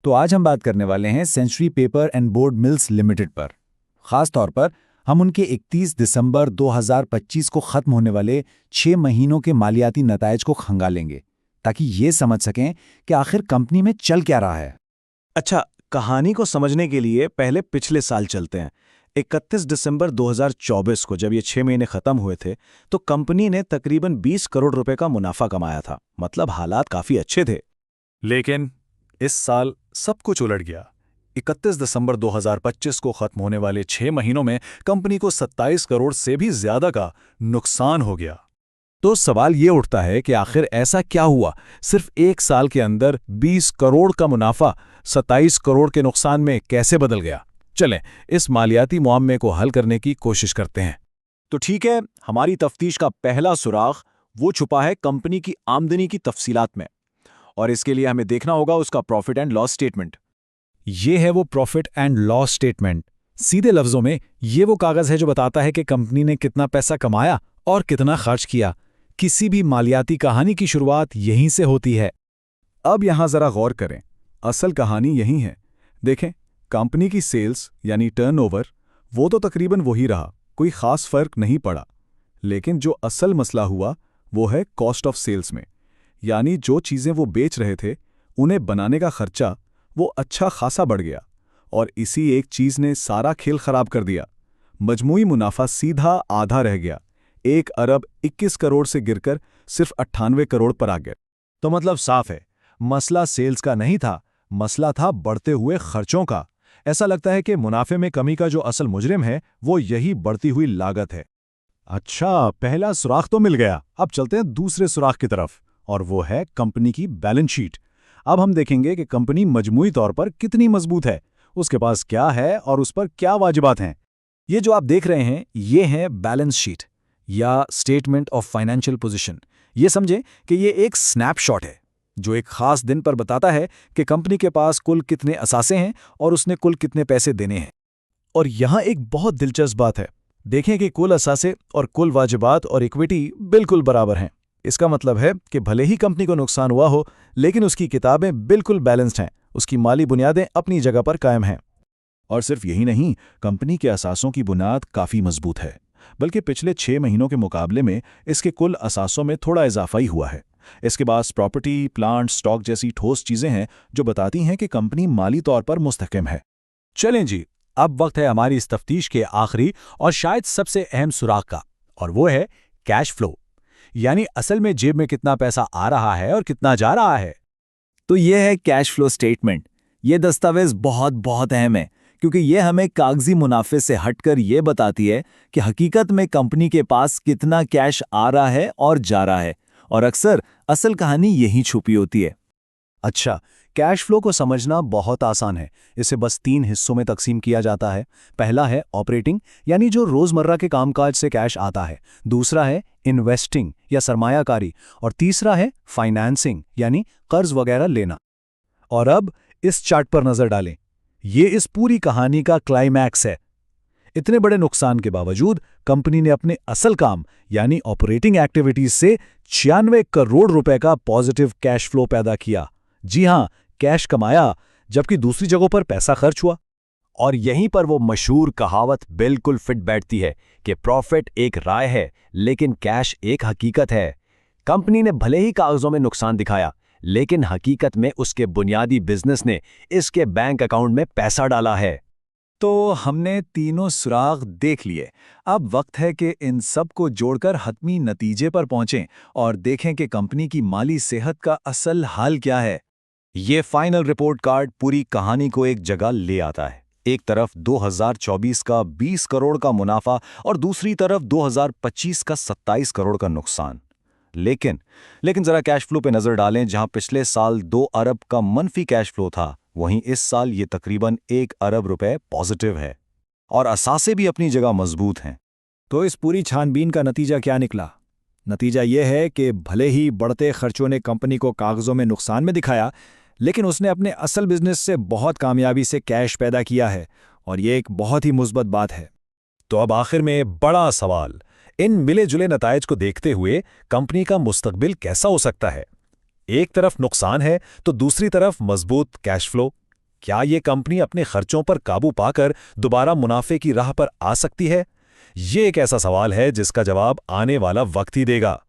तो आज हम बात करने वाले हैं Century Paper and Board Mills Limited पर। खास तौर पर हम उनके 31 दिसंबर 2025 को खत्म होने वाले 6 महीनों के मालियाती नतायज को खंगालेंगे, ताकि ये समझ सकें कि आखिर कंपनी में चल क्या रहा है। अच्छा, कहानी को समझने के लिए पहले पिछले साल चलते हैं। 31 दिसंबर 2024 को जब ये 6 महीने खत्म हुए थे, तो कंपनी ने तकरीबन 20 करोड़ रुपए का मुनाफा कमाया था। मतलब हालात काफी अच्छे थे। लेकिन इस साल सब कुछ उलट गया। 31 दिसंबर 2025 को खत्म होने वाले 6 महीनों में कंपनी को 27 करोड़ से भी ज्यादा का नुकसान हो गया। तो सवाल ये उठता है कि आखिर ऐसा क्या हुआ, सिर्फ एक साल के अंदर 20 करोड़ का मुनाफा 27 करोड़ के नुकसान में कैसे बदल गया। चलें इस मालियाती मुआम्मे को हल करने की कोशिश करते हैं। तो ठीक है, हमारी तफ्तीश का पहला सुराग वो छुपा है कंपनी की आमदनी की तफसीलात में, और इसके लिए हमें देखना होगा उसका प्रॉफिट एंड लॉस स्टेटमेंट। ये है वो प्रॉफिट एंड लॉस स्टेटमेंट। सीधे लफ्जों में ये वो कागज है जो बताता है कि कंपनी ने कितना पैसा कमाया और कितना खर्च किया। किसी भी मालियाती कहानी की शुरुआत यहीं से होती है। अब यहां जरा गौर करें, असल कहानी यही है। देखें, कंपनी की सेल्स यानी टर्नओवर वो तो तकरीबन वही रहा, कोई खास फर्क नहीं पड़ा। लेकिन जो असल मसला हुआ वो है कॉस्ट ऑफ सेल्स में, यानी जो चीज़ें वो बेच रहे थे उन्हें बनाने का खर्चा वो अच्छा खासा बढ़ गया, और इसी एक चीज़ ने सारा खेल खराब कर दिया। मजमूई मुनाफा सीधा आधा रह गया, 1 अरब 21 करोड़ से गिरकर सिर्फ 98 करोड़ पर आ गया। तो मतलब साफ है, मसला सेल्स का नहीं था, मसला था बढ़ते हुए खर्चों का। ऐसा लगता है कि मुनाफे में कमी का जो असल मुजरिम है वो यही बढ़ती हुई लागत है। अच्छा, पहला सुराख तो मिल गया। अब चलते हैं दूसरे सुराख की तरफ, और वो है कंपनी की बैलेंस शीट। अब हम देखेंगे कि कंपनी मजमूई तौर पर कितनी मजबूत है, उसके पास क्या है और उस पर क्या वाजिबात हैं। ये जो आप देख रहे हैं ये है बैलेंस शीट या स्टेटमेंट ऑफ फाइनेंशियल पोजीशन। ये समझें कि ये एक स्नैपशॉट है जो एक खास दिन पर बताता है कि कंपनी के पास कुल कितने असासे हैं और उसने कुल कितने पैसे देने हैं। और यहाँ एक बहुत दिलचस्प बात है, देखें कि कुल असासे और कुल वाजिबात और इक्विटी बिल्कुल बराबर हैं। इसका मतलब है कि भले ही कंपनी को नुकसान हुआ हो, लेकिन उसकी किताबें बिल्कुल बैलेंस्ड हैं, उसकी माली बुनियादें अपनी जगह पर कायम हैं। और सिर्फ यही नहीं, कंपनी के असासों की बुनियाद काफ़ी मजबूत है, बल्कि पिछले 6 महीनों के मुकाबले में इसके कुल असासों में थोड़ा इजाफा ही हुआ है। इसके पास प्रॉपर्टी, प्लांट, स्टॉक जैसी ठोस चीज़ें हैं जो बताती हैं कि कंपनी माली तौर पर मुस्तहकम है। चलें जी, अब वक्त है हमारी इस तफ्तीश के आखिरी और शायद सबसे अहम सुराग का, और वो है कैश फ्लो, यानी असल में जेब में कितना पैसा आ रहा है और कितना जा रहा है। तो ये है कैश फ्लो स्टेटमेंट। ये दस्तावेज बहुत बहुत अहम है, क्योंकि ये हमें कागजी मुनाफे से हटकर ये बताती है कि हकीकत में कंपनी के पास कितना कैश आ रहा है और जा रहा है, और अक्सर असल कहानी यहीं छुपी होती है। अच्छा, कैश फ्लो को समझना बहुत आसान है। इसे बस 3 हिस्सों में तकसीम किया जाता है। पहला है ऑपरेटिंग, यानी जो रोजमर्रा के कामकाज से कैश आता है। दूसरा है इन्वेस्टिंग या सरमायाकारी, और तीसरा है फाइनेंसिंग, यानी कर्ज वगैरह लेना। और अब इस चार्ट पर नजर डालें, ये इस पूरी कहानी का क्लाइमैक्स है। इतने बड़े नुकसान के बावजूद कंपनी ने अपने असल काम यानी ऑपरेटिंग एक्टिविटीज से 96 करोड़ रुपए का पॉजिटिव कैश फ्लो पैदा किया। जी हां, कैश कमाया, जबकि दूसरी जगहों पर पैसा खर्च हुआ। और यहीं पर वो मशहूर कहावत बिल्कुल फिट बैठती है कि प्रॉफिट एक राय है लेकिन कैश एक हकीकत है। कंपनी ने भले ही कागजों में नुकसान दिखाया, लेकिन हकीकत में उसके बुनियादी बिजनेस ने इसके बैंक अकाउंट में पैसा डाला है। तो हमने तीनों सुराग देख लिए। अब वक्त है कि इन सब को जोड़कर हतमी नतीजे पर पहुंचें और देखें कि कंपनी की माली सेहत का असल हाल क्या है। ये फाइनल रिपोर्ट कार्ड पूरी कहानी को एक जगह ले आता है। एक तरफ 2024 का 20 करोड़ का मुनाफा और दूसरी तरफ 2025 का 27 करोड़ का नुकसान। लेकिन जरा कैश फ्लो पे नजर डालें। जहां पिछले साल 2 अरब का मनफी कैश फ्लो था, वहीं इस साल ये तकरीबन 1 अरब रुपए पॉजिटिव है, और असासे भी अपनी जगह मजबूत हैं। तो इस पूरी छानबीन का नतीजा क्या निकला? नतीजा यह है कि भले ही बढ़ते खर्चों ने कंपनी को कागजों में नुकसान में दिखाया, लेकिन उसने अपने असल बिजनेस से बहुत कामयाबी से कैश पैदा किया है, और ये एक बहुत ही मुस्बत बात है। तो अब आखिर में बड़ा सवाल, इन मिले जुले नतायज को देखते हुए कंपनी का मुस्तकबिल कैसा हो सकता है? एक तरफ नुकसान है तो दूसरी तरफ मजबूत कैश फ्लो। क्या ये कंपनी अपने खर्चों पर काबू पाकर दोबारा मुनाफे की राह पर आ सकती है? ये एक ऐसा सवाल है जिसका जवाब आने वाला वक्त ही देगा।